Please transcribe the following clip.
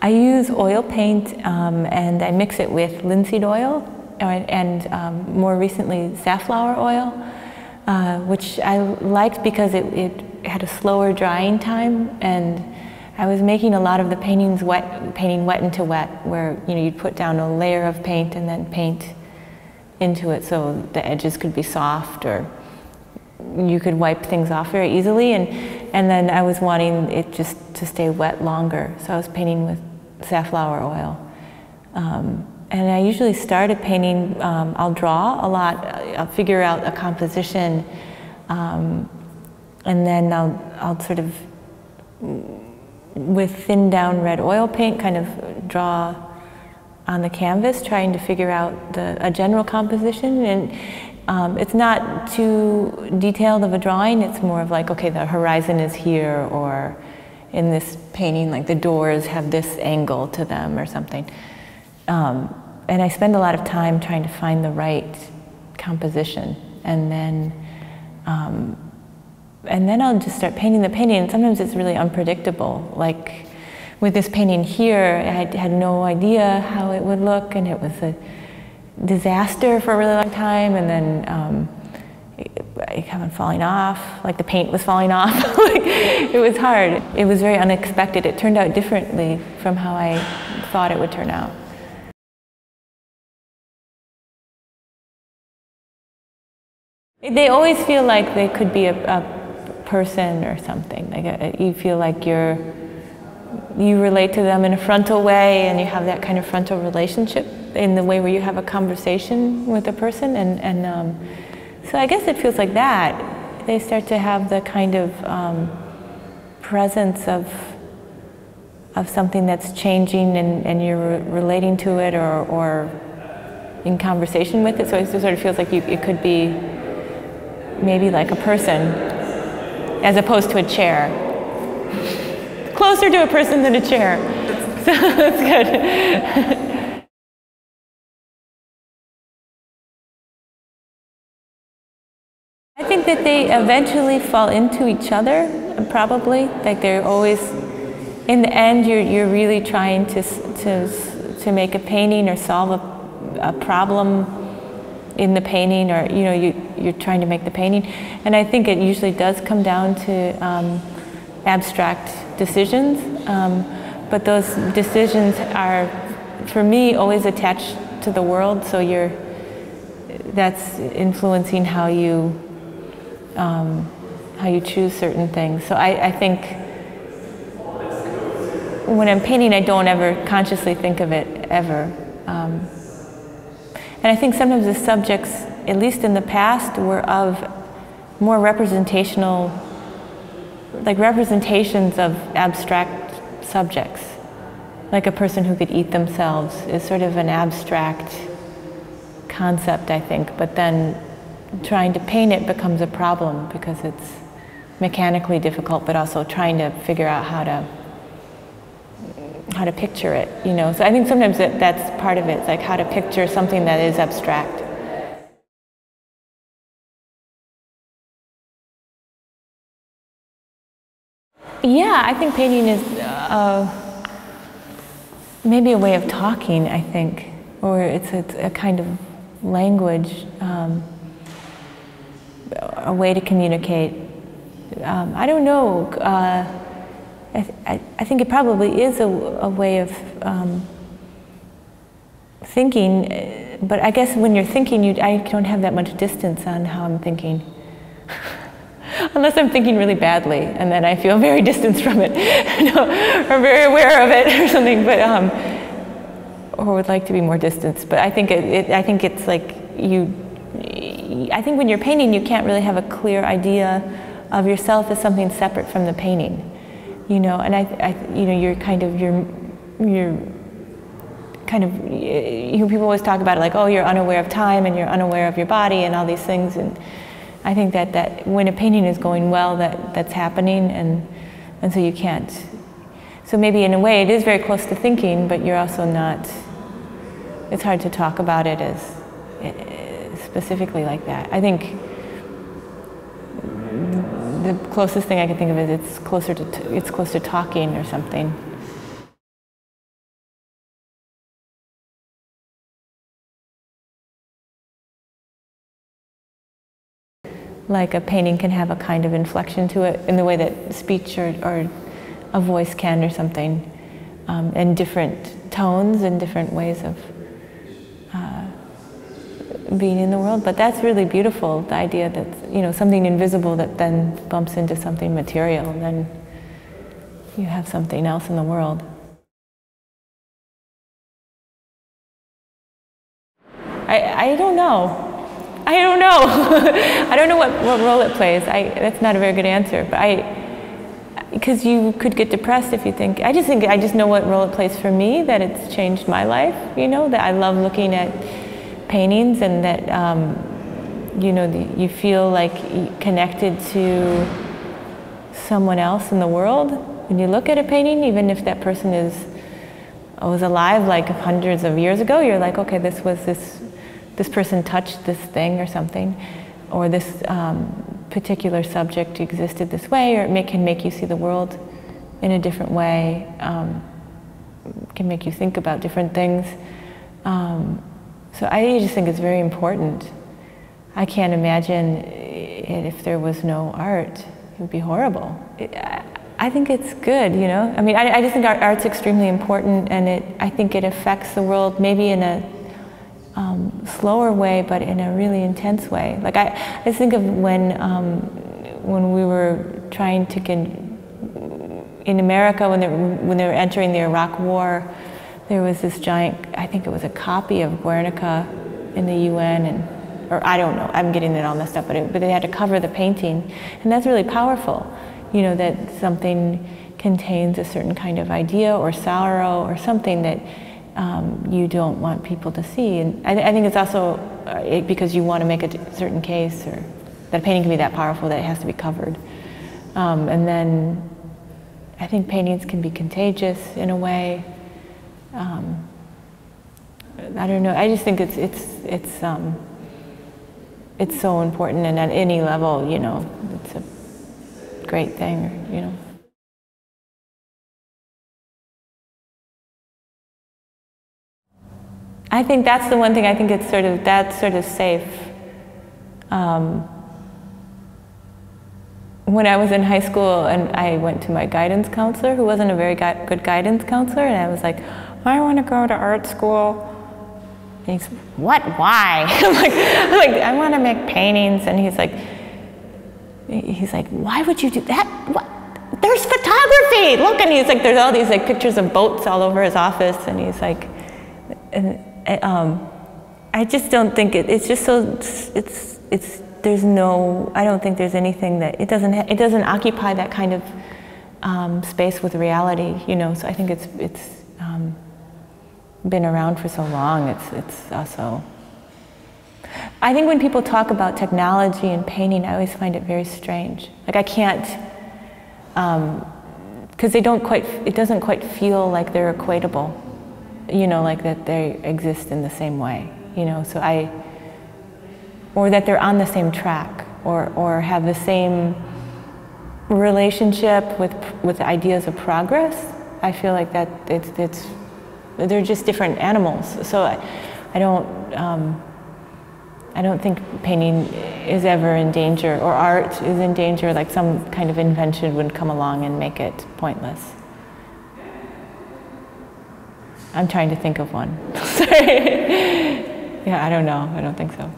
I use oil paint and I mix it with linseed oil and more recently safflower oil, which I liked because it had a slower drying time, and I was making a lot of the paintings painting wet into wet, where you'd put down a layer of paint and then paint into it so the edges could be soft, or you could wipe things off very easily, and then I was wanting it just to stay wet longer, so I was painting with safflower oil. And I usually start a painting, I'll draw a lot, I'll figure out a composition, and then I'll sort of, with thinned down red oil paint, kind of draw on the canvas, trying to figure out a general composition. And it's not too detailed of a drawing, it's more of like, okay, the horizon is here, or in this painting, like the doors have this angle to them or something. And I spend a lot of time trying to find the right composition, and then I'll just start painting the painting, and sometimes it's really unpredictable. Like with this painting here, I had no idea how it would look, and it was a disaster for a really long time, and then it kept on falling off, like the paint was falling off. Like, it was hard. It was very unexpected. It turned out differently from how I thought it would turn out. They always feel like they could be a person or something. Like you feel like you relate to them in a frontal way, and you have that kind of frontal relationship in the way where you have a conversation with a person, and so I guess it feels like that. They start to have the kind of presence of something that's changing, and you're relating to it or in conversation with it. So it sort of feels like it could be maybe like a person as opposed to a chair. Closer to a person than a chair. So that's good. I think that they eventually fall into each other, probably. Like they're always, in the end, you're really trying to make a painting or solve a problem in the painting, or you're trying to make the painting. And I think it usually does come down to abstract decisions, but those decisions are, for me, always attached to the world, so that's influencing how you choose certain things. So I think when I'm painting, I don't ever consciously think of it, ever. And I think sometimes the subjects, at least in the past, were of more representational, like representations of abstract subjects. Like a person who could eat themselves is sort of an abstract concept, I think, but then trying to paint it becomes a problem because it's mechanically difficult, but also trying to figure out how to picture it, So I think sometimes that's part of it. It's like how to picture something that is abstract. Yeah, I think painting is maybe a way of talking, I think, or it's a kind of language, a way to communicate. I don't know. I think it probably is a way of thinking, but I guess when you're thinking, I don't have that much distance on how I'm thinking. Unless I'm thinking really badly, and then I feel very distanced from it, or very aware of it or something, but or would like to be more distanced. But I think it's like I think when you're painting, you can't really have a clear idea of yourself as something separate from the painting. And you're kind of, people always talk about it like, oh, you're unaware of time and you're unaware of your body and all these things. And I think that when a painting is going well, that's happening, and so you can't. So maybe in a way it is very close to thinking, but you're also not, it's hard to talk about it as specifically like that. I think the closest thing I can think of is it's close to talking or something. like a painting can have a kind of inflection to it in the way that speech or a voice can or something, and different tones and different ways of being in the world. But that's really beautiful, the idea that, you know, something invisible that then bumps into something material, and then you have something else in the world. I don't know. I don't know. I don't know what role it plays. That's not a very good answer, but because you could get depressed if you think, I just know what role it plays for me, that it's changed my life, you know, that I love looking at paintings, and that, you know, you feel like connected to someone else in the world when you look at a painting, even if that person was alive like hundreds of years ago. You're like, okay, this person touched this thing or something, or this particular subject existed this way, or it can make you see the world in a different way, can make you think about different things. So I just think it's very important. I can't imagine it if there was no art. It would be horrible. I think it's good, you know? I mean, I just think art's extremely important, and I think it affects the world maybe in a slower way, but in a really intense way. Like I just think of when we were trying to get in America, when they were entering the Iraq War, there was this giant, I think it was a copy of Guernica in the UN, or I don't know, I'm getting it all messed up, but they had to cover the painting, and that's really powerful. You know, that something contains a certain kind of idea or sorrow or something that you don't want people to see. And I think it's also because you want to make a certain case, or that a painting can be that powerful that it has to be covered. And then I think paintings can be contagious in a way. I don't know. I just think it's so important, and at any level, you know, it's a great thing, you know. I think that's the one thing. I think that's sort of safe. When I was in high school and I went to my guidance counselor, who wasn't a very good guidance counselor, and I was like, I want to go to art school. And he's, what? Why? I'm like, I want to make paintings. And he's like, why would you do that? What? There's photography. Look, and he's like, there's all these like pictures of boats all over his office, and he's like, I just don't think it's just so there's no, I don't think there's anything that it doesn't occupy that kind of space with reality, you know. So I think it's been around for so long. It's also, I think when people talk about technology and painting, I always find it very strange. Like I can't, because it doesn't quite feel like they're equatable, you know, like that they exist in the same way, you know. So or that they're on the same track, or have the same relationship with ideas of progress. I feel like that they're just different animals. So I don't think painting is ever in danger, or art is in danger, like some kind of invention would come along and make it pointless. I'm trying to think of one. Sorry. Yeah, I don't know. I don't think so.